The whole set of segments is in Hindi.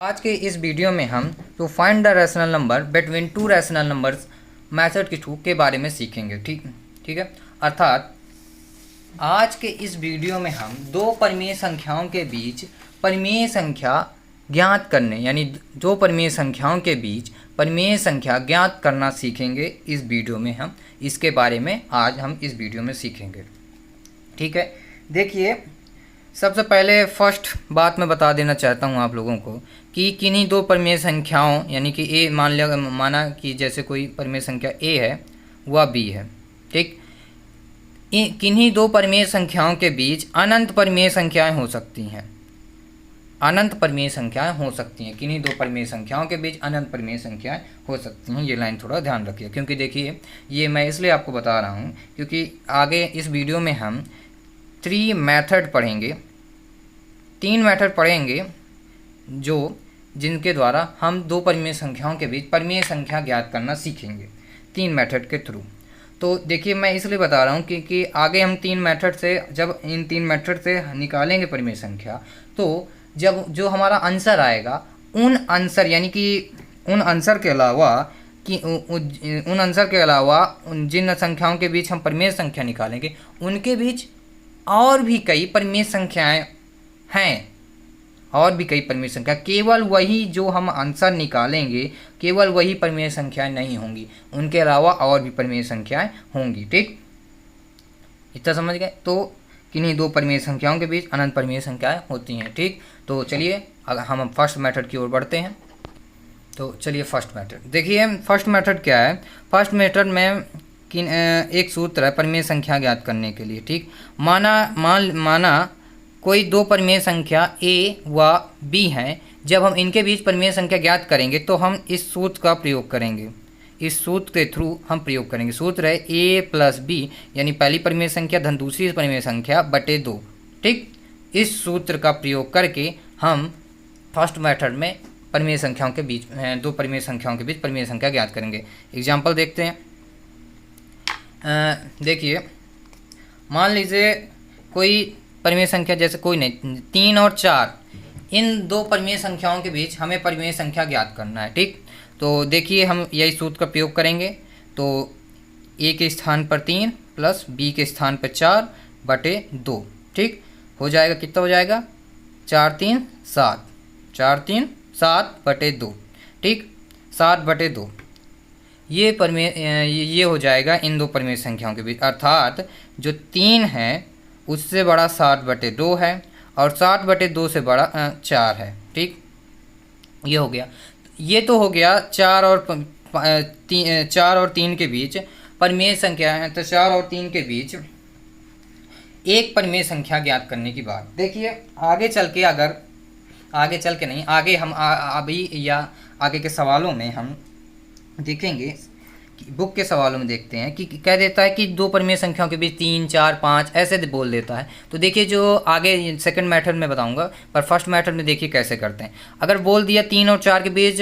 आज के इस वीडियो में हम to find the rational number between two rational numbers method के थ्रू के बारे में सीखेंगे। ठीक है। अर्थात आज के इस वीडियो में हम दो परिमेय संख्याओं के बीच परिमेय संख्या ज्ञात करने यानी दो परिमेय संख्याओं के बीच परिमेय संख्या ज्ञात करना सीखेंगे। इस वीडियो में हम इसके बारे में आज हम इस वीडियो में सीखेंगे। ठीक है। देखिए, सबसे पहले फर्स्ट बात मैं बता देना चाहता हूँ आप लोगों को कि किन्हीं दो परिमेय संख्याओं यानी कि ए माना कि जैसे कोई परिमेय संख्या ए है वह बी है। ठीक। किन्हीं दो परिमेय संख्याओं के बीच अनंत परिमेय संख्याएं हो सकती हैं। अनंत परिमेय संख्याएं हो सकती हैं। किन्हीं दो परिमेय संख्याओं के बीच अनंत परिमेय संख्याएं हो सकती हैं। ये लाइन थोड़ा ध्यान रखिए, क्योंकि देखिए ये मैं इसलिए आपको बता रहा हूँ क्योंकि आगे इस वीडियो में हम तीन मेथड पढ़ेंगे जिनके द्वारा हम दो परिमेय संख्याओं के बीच परिमेय संख्या ज्ञात करना सीखेंगे तीन मेथड के थ्रू। तो देखिए, मैं इसलिए बता रहा हूँ क्योंकि आगे हम जब इन तीन मेथड से निकालेंगे परिमेय संख्या, तो जब जो हमारा आंसर आएगा उन आंसर के अलावा जिन संख्याओं के बीच हम परिमेय संख्या निकालेंगे उनके बीच और भी कई परिमेय संख्याएं हैं। और भी कई परिमेय संख्या, केवल वही जो हम आंसर निकालेंगे केवल वही परिमेय संख्याएं नहीं होंगी, उनके अलावा और भी परिमेय संख्याएं होंगी। ठीक, इतना समझ गए। तो किन्हीं दो परिमेय संख्याओं के बीच अनंत परिमेय संख्याएं होती हैं। ठीक, तो चलिए हम फर्स्ट मेथड की ओर बढ़ते हैं। तो चलिए फर्स्ट मेथड देखिए। फर्स्ट मेथड क्या है? फर्स्ट मेथड में एक सूत्र है परिमेय संख्या ज्ञात करने के लिए। ठीक, माना कोई दो परिमेय संख्या a व b हैं। जब हम इनके बीच परिमेय संख्या ज्ञात करेंगे तो हम इस सूत्र का प्रयोग करेंगे। इस सूत्र के थ्रू हम प्रयोग करेंगे। सूत्र है a प्लस b यानी पहली परिमेय संख्या धन दूसरी परिमेय संख्या बटे 2। ठीक, इस सूत्र का प्रयोग करके हम फर्स्ट मेथड में परिमेय संख्याओं के बीच दो परिमेय संख्याओं के बीच परिमेय संख्या ज्ञात करेंगे। एग्जाम्पल देखते हैं। देखिए, मान लीजिए कोई परिमेय संख्या जैसे कोई नहीं 3 और 4, इन दो परिमेय संख्याओं के बीच हमें परिमेय संख्या ज्ञात करना है। ठीक, तो देखिए हम यही सूत्र का प्रयोग करेंगे। तो a के स्थान पर 3 प्लस b के स्थान पर 4 बटे 2। ठीक, हो जाएगा, कितना हो जाएगा? 4 3 7, 4 3 7 बटे 2। ठीक, 7 बटे 2 ये हो जाएगा इन दो परिमेय संख्याओं के बीच। अर्थात जो 3 है उससे बड़ा 7 बटे 2 है और 7 बटे 2 से बड़ा 4 है। ठीक, ये हो गया। ये तो हो गया 4 और 3 के बीच परिमेय संख्या है। तो 4 और 3 के बीच एक परिमेय संख्या ज्ञात करने की बात। देखिए, आगे हम अभी या आगे के सवालों में हम देखेंगे कि बुक के सवालों में देखते हैं कि कह देता है कि दो परिमेय संख्याओं के बीच 3 4 5 ऐसे बोल देता है। तो देखिए, जो आगे सेकंड मेथड में बताऊंगा, पर फर्स्ट मेथड में देखिए कैसे करते हैं। अगर बोल दिया 3 और 4 के बीच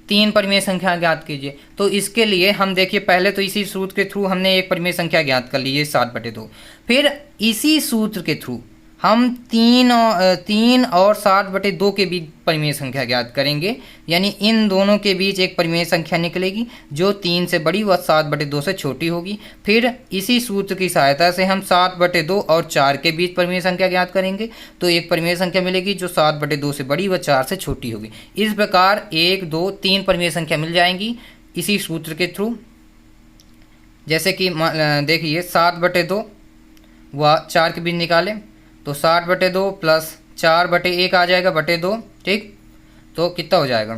3 परिमेय संख्या ज्ञात कीजिए, तो इसके लिए हम देखिए पहले तो इसी सूत्र के थ्रू हमने एक परिमेय संख्या ज्ञात कर ली है 7 बटे 2। फिर इसी सूत्र के थ्रू हम 3 और 7 बटे 2 के बीच परिमेय संख्या ज्ञात करेंगे। यानी इन दोनों के बीच एक परिमेय संख्या निकलेगी जो 3 से बड़ी व 7 बटे 2 से छोटी होगी। फिर इसी सूत्र की सहायता से हम 7 बटे 2 और 4 के बीच परिमेय संख्या ज्ञात करेंगे, तो एक परिमेय संख्या मिलेगी जो 7 बटे 2 से बड़ी व 4 से छोटी होगी। इस प्रकार 1 2 3 परिमेय संख्या मिल जाएंगी इसी सूत्र के थ्रू। जैसे कि देखिए 7 बटे 2 व 4 के बीच निकालें तो 7 बटे 2 प्लस 4 बटे 1 आ जाएगा बटे 2। ठीक, तो कितना हो जाएगा?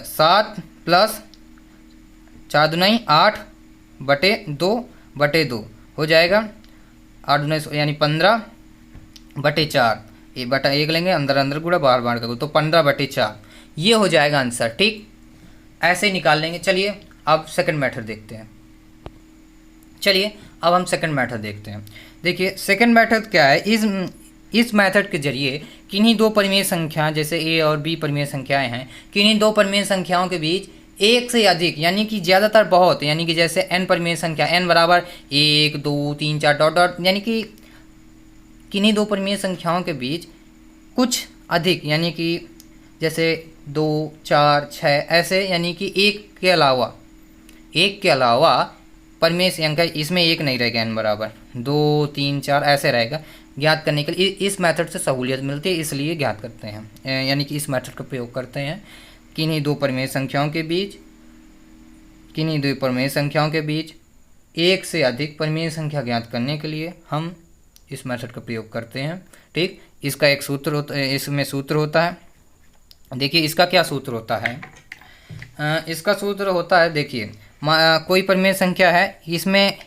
7 प्लस 4 दूनी 8 बटे 2 बटे 2 हो जाएगा 8 दूनी यानी 15 बटे 4। ये बटा 1 लेंगे, अंदर गुणा बार करो तो 15 बटे 4 ये हो जाएगा आंसर। ठीक, ऐसे ही निकाल लेंगे। चलिए अब सेकंड मेथड देखते हैं। देखिए सेकंड मेथड क्या है? इस मेथड के जरिए किन्हीं दो परिमेय संख्या जैसे a और b परिमेय संख्याएं हैं, किन्हीं दो परिमेय संख्याओं के बीच एक से अधिक यानी कि ज़्यादातर बहुत यानी कि जैसे n परिमेय संख्या n बराबर 1 2 3 4 डॉट डॉट यानी कि किन्हीं दो परिमेय संख्याओं के बीच कुछ अधिक यानी कि जैसे 2, 4, 6 ऐसे, यानी कि एक के अलावा परिमेय संख्या इसमें एक नहीं रहेगा, n बराबर 2, 3, 4 ऐसे रहेगा। ज्ञात करने के लिए इस मेथड से सहूलियत मिलती है, इसलिए ज्ञात करते हैं, यानी कि इस मेथड का प्रयोग करते हैं। किन्हीं दो परिमेय संख्याओं के बीच एक से अधिक परिमेय संख्या ज्ञात करने के लिए हम इस मेथड का प्रयोग करते हैं। ठीक, इसका एक सूत्र होता है, इसमें सूत्र होता है। देखिए इसका क्या सूत्र होता है, इसका सूत्र होता है, देखिए कोई परिमेय संख्या है, इसमें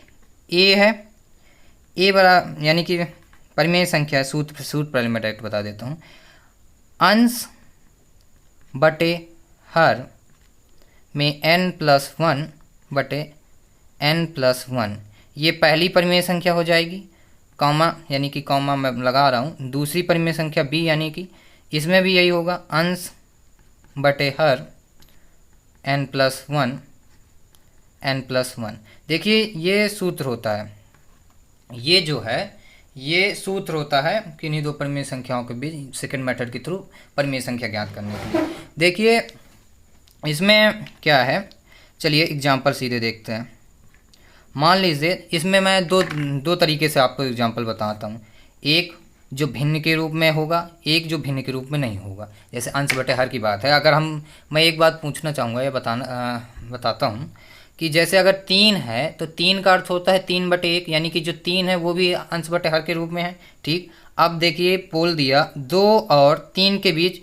a है, a बड़ा यानी कि परिमेय संख्या है, सूत्र पहले मैं डायरेक्ट बता देता हूँ। अंश बटे हर में n+1 बटे n+1, ये पहली परिमेय संख्या हो जाएगी। कॉमा, यानी कि कॉमा मैं लगा रहा हूँ। दूसरी परिमेय संख्या b, यानी कि इसमें भी यही होगा, अंश बटे हर n+1। देखिए ये सूत्र होता है, ये जो है ये सूत्र होता है किन्हीं दो परिमेय संख्याओं के बीच सेकंड मेथड के थ्रू परिमेय संख्या ज्ञात करने के लिए। देखिए इसमें क्या है, चलिए एग्जाम्पल सीधे देखते हैं। मान लीजिए इसमें मैं दो तरीके से आपको एग्जाम्पल बताता हूँ, एक जो भिन्न के रूप में होगा, एक जो भिन्न के रूप में नहीं होगा। जैसे अंश बटे हर की बात है, अगर मैं एक बात पूछना चाहूँगा या बताता हूँ कि जैसे अगर 3 है तो 3 का अर्थ होता है 3/1, यानी कि जो 3 है वो भी अंश बटे हर के रूप में है। ठीक, अब देखिए बोल दिया 2 और 3 के बीच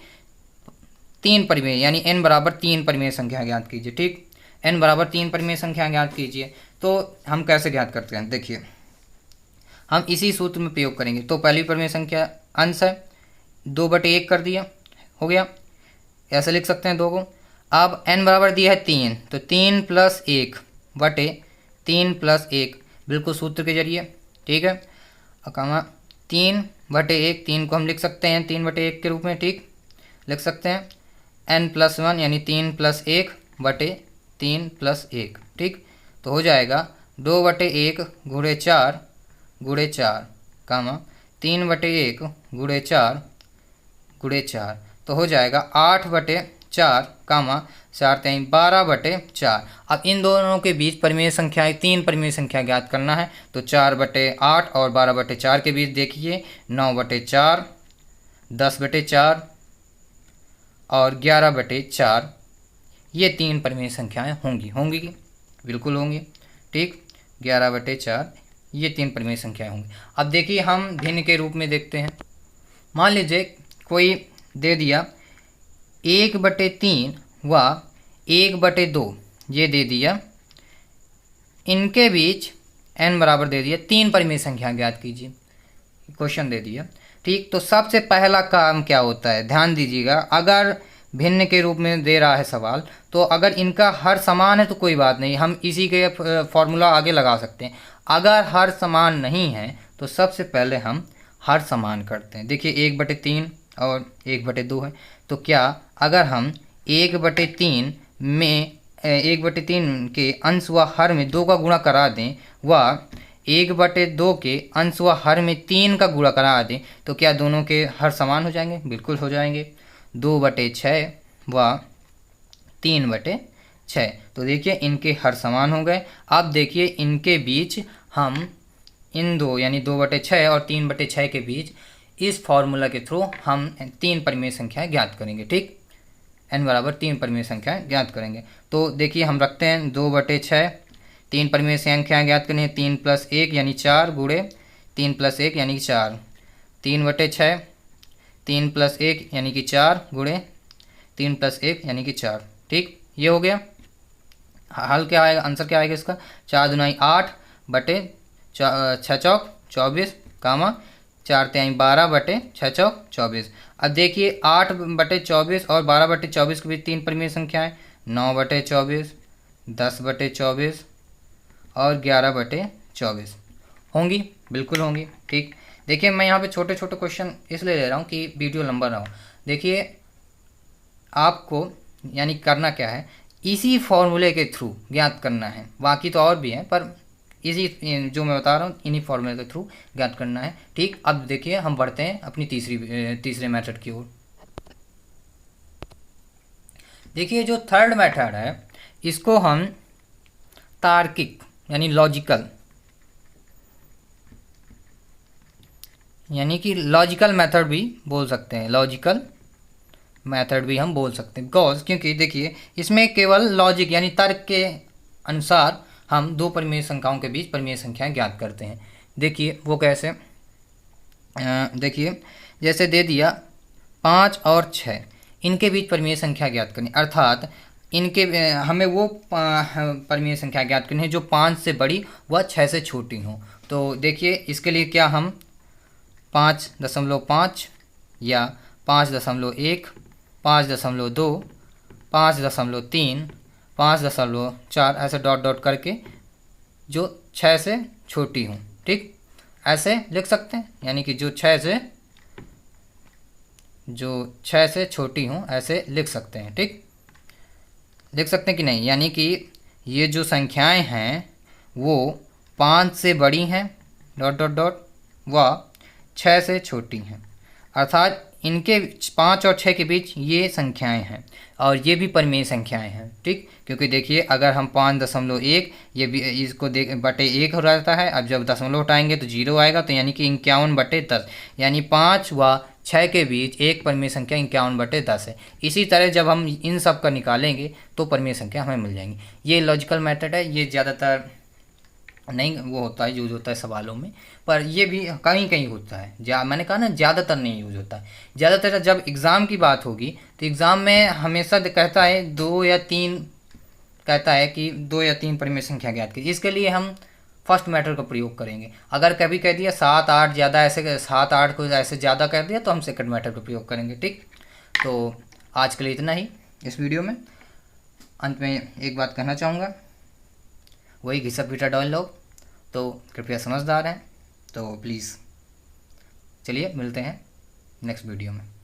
3 परिमेय, यानी n बराबर 3 परिमेय संख्या ज्ञात कीजिए। ठीक, n बराबर 3 परिमेय संख्या ज्ञात कीजिए। तो हम कैसे ज्ञात करते हैं, देखिए हम इसी सूत्र में प्रयोग करेंगे। तो पहली परिमेय संख्या अंश है, 2/1 कर दिया, हो गया, ऐसे लिख सकते हैं 2 को। अब n बराबर दिया है 3, तो 3+1 बटे 3+1, बिल्कुल सूत्र के जरिए। ठीक है, कमा 3/1, 3 को हम लिख सकते हैं 3/1 के रूप में। ठीक, लिख सकते हैं n+1 यानी 3+1 बटे 3+1। ठीक, तो हो जाएगा 2/1 गुणे 4 कामा 3/1 गुणे 4 तो हो जाएगा 8/4 कामा 4×3 12/4। अब इन दोनों के बीच परिमेय संख्याएं, 3 परिमेय संख्या ज्ञात करना है, तो 4/8 और 12/4 के बीच देखिए 9/4, 10/4 और 11/4, ये 3 परिमेय संख्याएं होंगी, बिल्कुल होंगी। ठीक, 11/4 ये 3 परिमेय संख्याएं होंगी। अब देखिए हम भिन्न के रूप में देखते हैं। मान लीजिए कोई दे दिया 1/3 व 1/2, ये दे दिया, इनके बीच n बराबर दे दिया 3 परिमेय संख्या ज्ञात कीजिए, क्वेश्चन दे दिया। ठीक, तो सबसे पहला काम क्या होता है, ध्यान दीजिएगा, अगर भिन्न के रूप में दे रहा है सवाल, तो अगर इनका हर समान है तो कोई बात नहीं, हम इसी के फॉर्मूला आगे लगा सकते हैं। अगर हर समान नहीं है तो सबसे पहले हम हर समान करते हैं। देखिए 1/3 और 1/2 है, तो क्या अगर हम 1/3 में 1/3 के अंश व हर में 2 का गुणा करा दें व 1/2 के अंश व हर में 3 का गुणा करा दें, तो क्या दोनों के हर समान हो जाएंगे? बिल्कुल हो जाएंगे, 2/6 व 3/6। तो देखिए इनके हर समान हो गए। अब देखिए इनके बीच हम इन दो यानी 2/6 और 3/6 के बीच इस फॉर्मूला के थ्रू हम 3 परिमेय संख्याएं ज्ञात करेंगे। ठीक, n बराबर 3 परिमेय संख्याएं ज्ञात करेंगे। तो देखिए हम रखते हैं 2/6, 3 परिमेय संख्याएं ज्ञात करनी है, 3+1 यानी 4 गुणे 3+1 यानी 4, 3/6, 3+1 यानी कि 4 गुणे 3+1 यानी कि 4। ठीक, ये हो गया। हल क्या आएगा, आंसर क्या आएगा इसका, 4 दूनी 8 बटे 6 चौक 24 कामा 4×3 12/6 चौक 24। अब देखिए 8/24 और 12/24 के बीच 3 परिमेय संख्याएं, 9/24, 10/24 और 11/24 होंगी, बिल्कुल होंगी। ठीक, देखिए मैं यहाँ पे छोटे छोटे क्वेश्चन इसलिए ले रहा हूँ कि वीडियो लंबा ना हो। देखिए आपको यानी करना क्या है, इसी फॉर्मूले के थ्रू ज्ञात करना है, बाकी तो और भी हैं पर इसी जो मैं बता रहा हूँ इन्हीं फॉर्मूले के थ्रू ज्ञात करना है। ठीक, अब देखिए हम बढ़ते हैं अपनी तीसरे मेथड की ओर। देखिए जो थर्ड मेथड है इसको हम तार्किक यानी लॉजिकल मेथड भी बोल सकते हैं, लॉजिकल मेथड भी हम बोल सकते हैं। बिकॉज क्योंकि देखिए इसमें केवल लॉजिक यानी तर्क के अनुसार हम दो परिमेय संख्याओं के बीच परिमेय संख्याएं ज्ञात करते हैं। देखिए वो कैसे, देखिए जैसे दे दिया 5 और 6, इनके बीच परिमेय संख्या ज्ञात करनी, अर्थात इनके हमें वो परिमेय संख्या ज्ञात करनी है जो 5 से बड़ी व 6 से छोटी हो। तो देखिए इसके लिए क्या हम 5.5 या 5.1, 5.2, 5.3, 5.4 ऐसे डॉट डॉट करके जो 6 से छोटी हूँ, ठीक, ऐसे लिख सकते हैं। यानी कि जो 6 से छोटी हूँ ऐसे लिख सकते हैं, ठीक, लिख सकते हैं कि नहीं। यानी कि ये जो संख्याएं हैं वो 5 से बड़ी हैं डॉट डॉट डॉट व 6 से छोटी हैं, अर्थात इनके 5 और 6 के बीच ये संख्याएं हैं और ये भी परिमेय संख्याएं हैं, ठीक। क्योंकि देखिए अगर हम 5.1 ये भी इसको बटे 1 हो जाता है, अब जब दशमलव हटाएंगे तो 0 आएगा, तो यानी कि 51/10, यानी 5 व 6 के बीच एक परिमेय संख्या 51/10 है। इसी तरह जब हम इन सब का निकालेंगे तो परिमेय संख्या हमें मिल जाएंगी। ये लॉजिकल मेथड है, ये ज़्यादातर नहीं वो होता है, यूज होता है सवालों में, पर ये भी कहीं कहीं होता है। मैंने कहा ना ज़्यादातर नहीं यूज होता है। ज़्यादातर जब एग्ज़ाम की बात होगी तो एग्ज़ाम में हमेशा कहता है 2 या 3, कहता है कि 2 या 3 परिमेय संख्या ज्ञात कीजिए। इसके लिए हम फर्स्ट मेथड का प्रयोग करेंगे। अगर कभी कह दिया 7 8 ज़्यादा, ऐसे 7 8 को ऐसे ज़्यादा कर दिया तो हम सेकंड मेथड का प्रयोग करेंगे, ठीक। तो आज के लिए इतना ही इस वीडियो में। अंत में एक बात कहना चाहूँगा, वही घिसा पीटा डाल लोग तो कृपया समझदार हैं, तो प्लीज़ चलिए मिलते हैं नेक्स्ट वीडियो में।